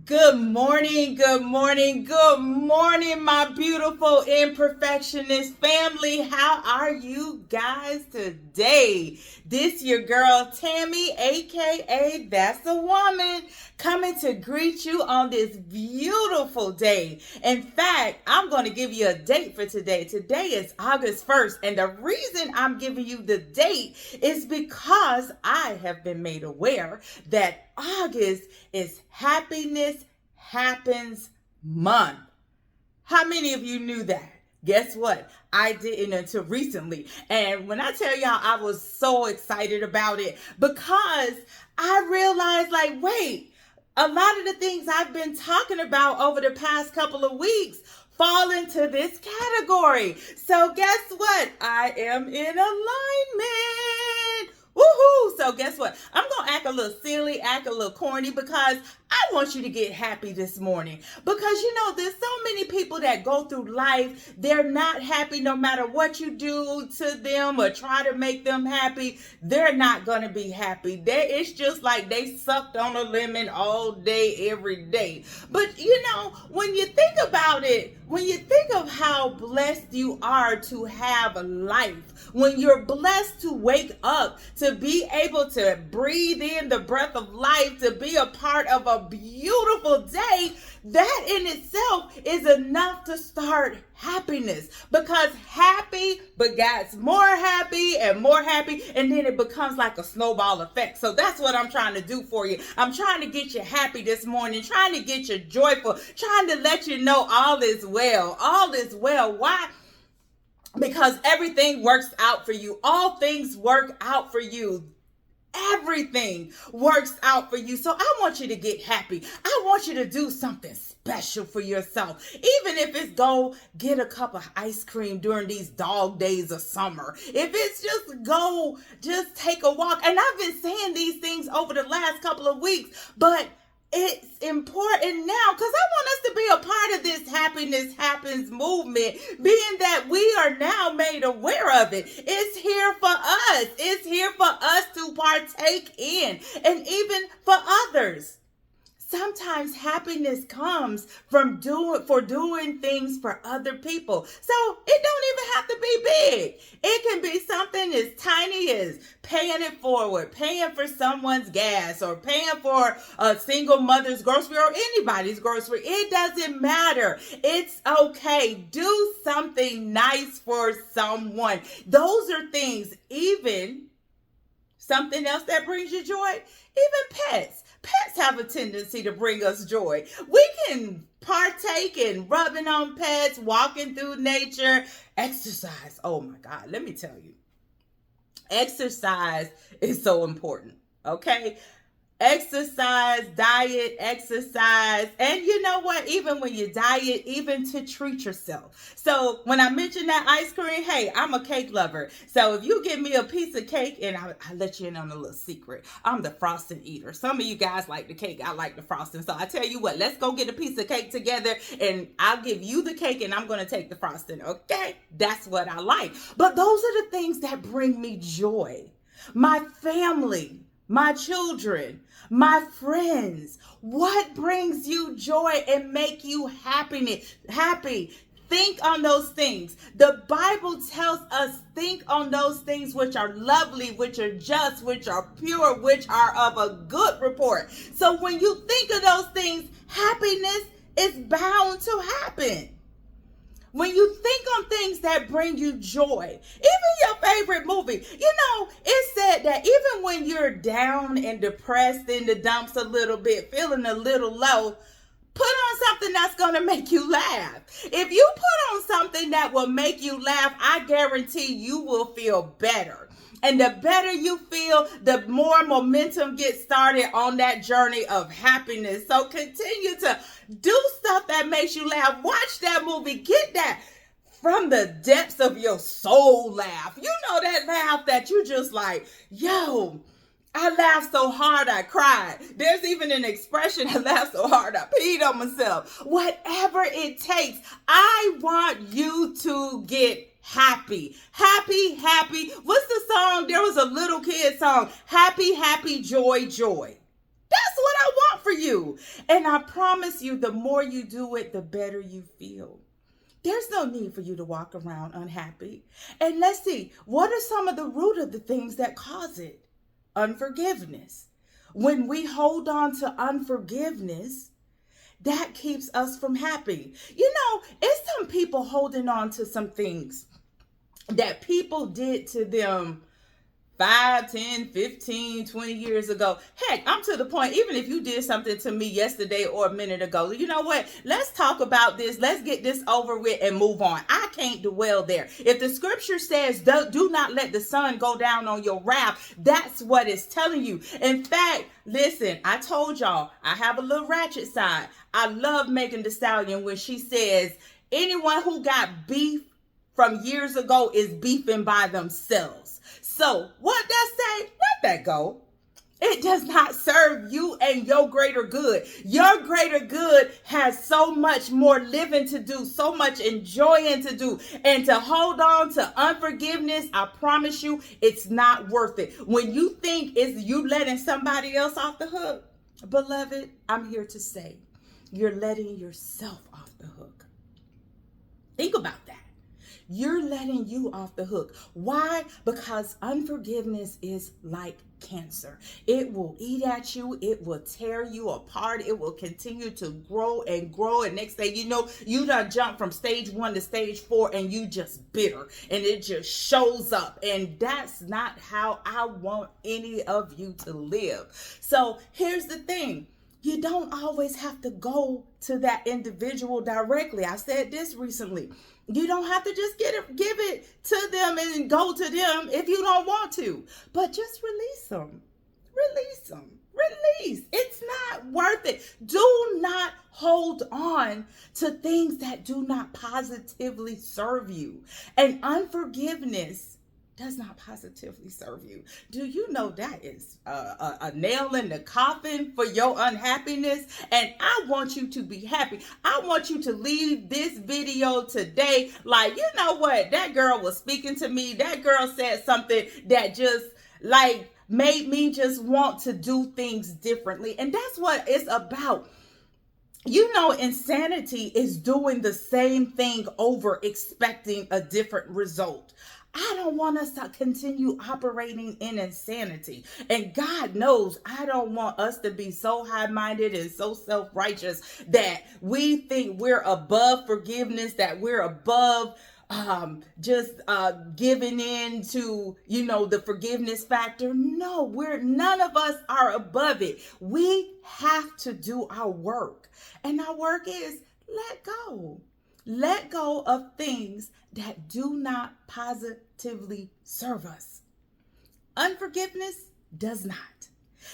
Good morning, good morning, good morning, my beautiful imperfectionist family. How are you guys today? This your girl Tammy, aka That's a Woman, coming to greet you on this beautiful day. In fact, I'm going to give you a date for today. Today is August 1st, and the reason I'm giving you the date is because I have been made aware that August is Happiness Happens Month. How many of you knew that? Guess what? I didn't until recently. And when I tell y'all, I was so excited about it because I realized, like, wait, a lot of the things I've been talking about over the past couple of weeks fall into this category. So guess what? I am in alignment. Woohoo! So guess what? I'm going to act a little silly, act a little corny because I want you to get happy this morning. Because there's so many people that go through life, they're not happy no matter what you do to them or try to make them happy. They're not going to be happy. It's just like they sucked on a lemon all day, every day. But when you think about it, when you think of how blessed you are to have a life, when you're blessed to wake up, to be able to breathe in the breath of life, to be a part of a beautiful day, that in itself is enough to start happiness, because happy begets more happy and more happy, and then it becomes like a snowball effect. So that's what I'm trying to do for you. I'm trying to get you happy this morning, trying to get you joyful, trying to let you know all is well. All is well. Why? Because everything works out for you. All things work out for you. Everything works out for you. So I want you to get happy. I want you to do something special for yourself. Even if it's go get a cup of ice cream during these dog days of summer. If it's just take a walk. And I've been saying these things over the last couple of weeks, but it's important now because I want us to be a part of this Happiness Happens movement, being that we are now made aware of it. It's here for us. It's here for us to partake in, and even for others. Sometimes happiness comes from doing things for other people. So it don't even have to be big. It can be something as tiny as paying it forward, paying for someone's gas, or paying for a single mother's grocery or anybody's grocery. It doesn't matter. It's okay. Do something nice for someone. Those are things. Even something else that brings you joy, even pets. Pets have a tendency to bring us joy. We can partake in rubbing on pets, walking through nature, exercise. Oh my God, let me tell you. Exercise is so important, okay? Exercise, diet, exercise. And you know what? Even when you diet, even to treat yourself. So when I mentioned that ice cream, hey, I'm a cake lover. So if you give me a piece of cake, and I'll let you in on a little secret, I'm the frosting eater. Some of you guys like the cake. I like the frosting. So I tell you what, let's go get a piece of cake together, and I'll give you the cake and I'm going to take the frosting. Okay? That's what I like. But those are the things that bring me joy. My family, my children, my friends. What brings you joy and make you happy? Think on those things. The Bible tells us, think on those things which are lovely, which are just, which are pure, which are of a good report. So when you think of those things, happiness is bound to happen. When you think on things that bring you joy, even your favorite movie, it said that even when you're down and depressed in the dumps a little bit, feeling a little low, put on something that's going to make you laugh. If you put on something that will make you laugh, I guarantee you will feel better. And the better you feel, the more momentum gets started on that journey of happiness. So continue to do stuff that makes you laugh. Watch that movie. Get that from the depths of your soul laugh. You know that laugh that you just like, yo, I laughed so hard I cried. There's even an expression, I laughed so hard I peed on myself. Whatever it takes, I want you to get happy. Happy, happy. What's the song? There was a little kid song. Happy, happy, joy, joy. That's what I want for you. And I promise you, the more you do it, the better you feel. There's no need for you to walk around unhappy. And let's see, what are some of the root of the things that cause it? Unforgiveness. When we hold on to unforgiveness, that keeps us from happy. You know, it's some people holding on to some things that people did to them 5, 10, 15, 20 years ago. Heck, I'm to the point, even if you did something to me yesterday or a minute ago, you know what? Let's talk about this. Let's get this over with and move on. I can't dwell there. If the scripture says, do not let the sun go down on your wrath, that's what it's telling you. In fact, listen, I told y'all, I have a little ratchet side. I love Megan Thee Stallion when she says, anyone who got beef from years ago is beefing by themselves. So what that say? Let that go. It does not serve you and your greater good. Your greater good has so much more living to do, so much enjoying to do. And to hold on to unforgiveness, I promise you, it's not worth it. When you think it's you letting somebody else off the hook, beloved, I'm here to say, you're letting yourself off the hook. Think about that. You're letting you off the hook. Why? Because unforgiveness is like cancer. It will eat at you. It will tear you apart. It will continue to grow and grow. And next thing you know, you done jump from stage 1 to stage 4 and you just bitter and it just shows up. And that's not how I want any of you to live. So here's the thing. You don't always have to go to that individual directly. I said this recently. You don't have to just give it to them and go to them if you don't want to. But just release them. Release them. Release. It's not worth it. Do not hold on to things that do not positively serve you. And unforgiveness does not positively serve you. Do you know that is a nail in the coffin for your unhappiness? And I want you to be happy. I want you to leave this video today like, you know what? That girl was speaking to me. That girl said something that just like made me just want to do things differently. And that's what it's about. You know, insanity is doing the same thing over, expecting a different result. I don't want us to continue operating in insanity. And God knows I don't want us to be so high-minded and so self-righteous that we think we're above forgiveness, that we're above giving in to, you know, the forgiveness factor. No, none of us are above it. We have to do our work. And our work is let go. Let go of things that do not positively serve us. Unforgiveness does not.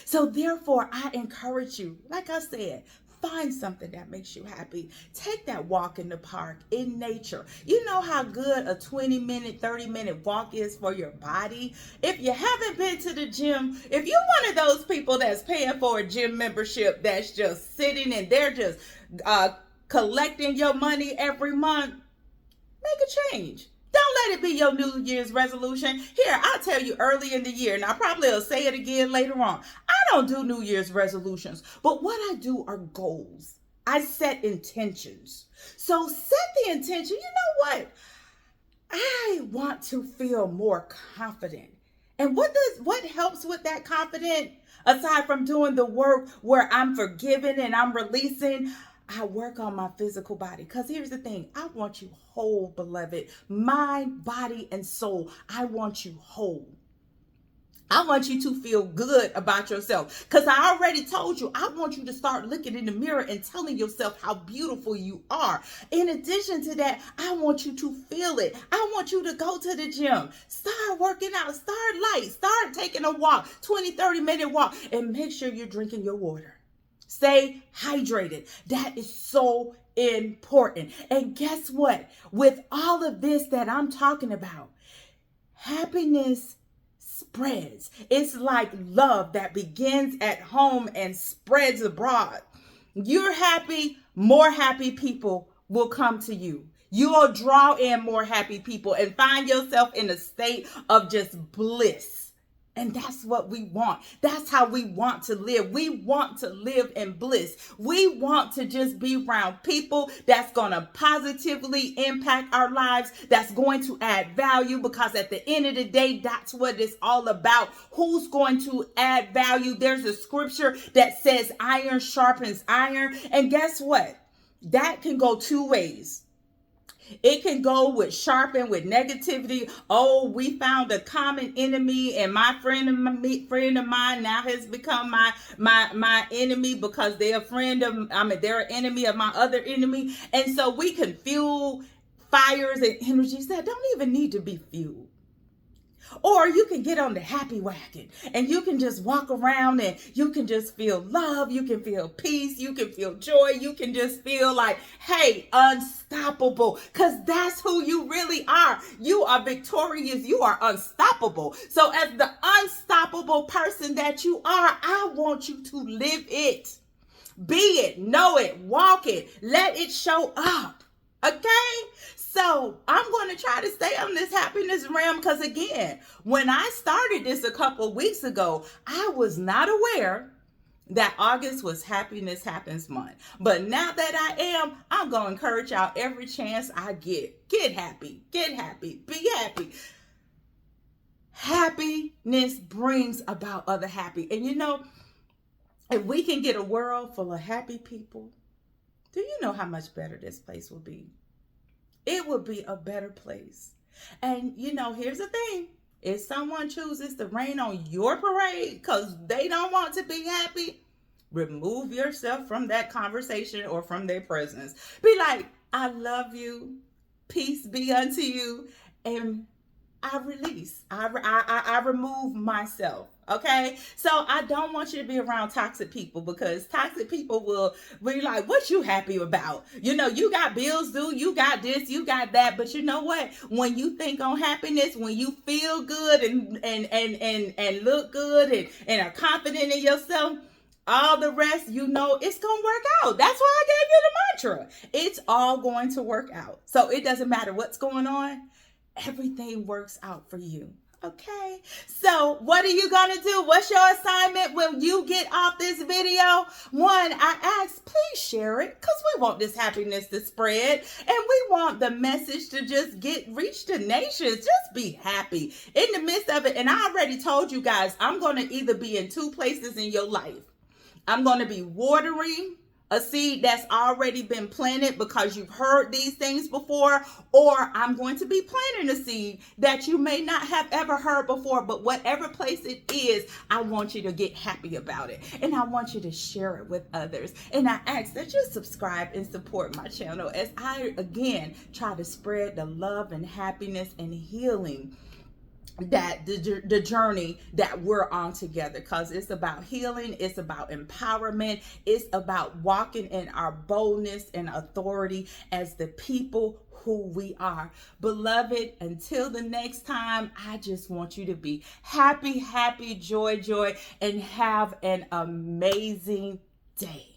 So therefore, I encourage you, like I said, find something that makes you happy. Take that walk in the park, in nature. You know how good a 20-minute, 30-minute walk is for your body? If you haven't been to the gym, if you're one of those people that's paying for a gym membership that's just sitting and they're just collecting your money every month, make a change. Don't let it be your New Year's resolution. Here, I'll tell you early in the year, and I probably will say it again later on. I don't do New Year's resolutions, but what I do are goals. I set intentions. So set the intention. You know what? I want to feel more confident. And what helps with that confidence, aside from doing the work where I'm forgiving and I'm releasing, I work on my physical body. Because here's the thing. I want you whole, beloved. Mind, body, and soul. I want you whole. I want you to feel good about yourself. Because I already told you, I want you to start looking in the mirror and telling yourself how beautiful you are. In addition to that, I want you to feel it. I want you to go to the gym. Start working out. Start light. Start taking a walk. 20, 30-minute walk. And make sure you're drinking your water. Stay hydrated. That is so important. And guess what? With all of this that I'm talking about, happiness spreads. It's like love that begins at home and spreads abroad. You're happy, more happy people will come to you. You will draw in more happy people and find yourself in a state of just bliss. And that's what we want. That's how we want to live. We want to live in bliss. We want to just be around people that's going to positively impact our lives, that's going to add value, because at the end of the day, that's what it's all about. Who's going to add value? There's a scripture that says iron sharpens iron. And guess what? That can go two ways. It can go with sharpen, with negativity. Oh, we found a common enemy, and my friend of mine now has become my enemy because they're they're an enemy of my other enemy. And so we can fuel fires and energies that don't even need to be fueled. Or you can get on the happy wagon and you can just walk around and you can just feel love. You can feel peace. You can feel joy. You can just feel like, hey, unstoppable, because that's who you really are. You are victorious. You are unstoppable. So as the unstoppable person that you are, I want you to live it. Be it, know it, walk it, let it show up. Okay? So I'm going to try to stay on this happiness realm, because again, when I started this a couple weeks ago, I was not aware that August was Happiness Happens Month. But now that I am, I'm going to encourage y'all every chance I get. Get happy, be happy. Happiness brings about other happy. And you know, if we can get a world full of happy people, do you know how much better this place will be? It would be a better place. And you know, here's the thing. If someone chooses to rain on your parade because they don't want to be happy, remove yourself from that conversation or from their presence. Be like, I love you. Peace be unto you. And I release. I remove myself. Okay, so I don't want you to be around toxic people, because toxic people will be like, what you happy about? You know, you got bills due, you got this, you got that. But you know what? When you think on happiness, when you feel good and look good and are confident in yourself, all the rest, you know, it's gonna work out. That's why I gave you the mantra. It's all going to work out. So it doesn't matter what's going on. Everything works out for you. Okay, so what are you gonna do? What's your assignment when you get off this video? One, I ask, please share it, because we want this happiness to spread, and we want the message to just reach the nations. Just be happy in the midst of it. And I already told you guys, I'm gonna either be in two places in your life. I'm gonna be watering a seed that's already been planted because you've heard these things before, or I'm going to be planting a seed that you may not have ever heard before. But whatever place it is, I want you to get happy about it, and I want you to share it with others. And I ask that you subscribe and support my channel as I again try to spread the love and happiness and healing that the journey that we're on together, because it's about healing, it's about empowerment, it's about walking in our boldness and authority as the people who we are. Beloved, until the next time, I just want you to be happy, joy, and have an amazing day.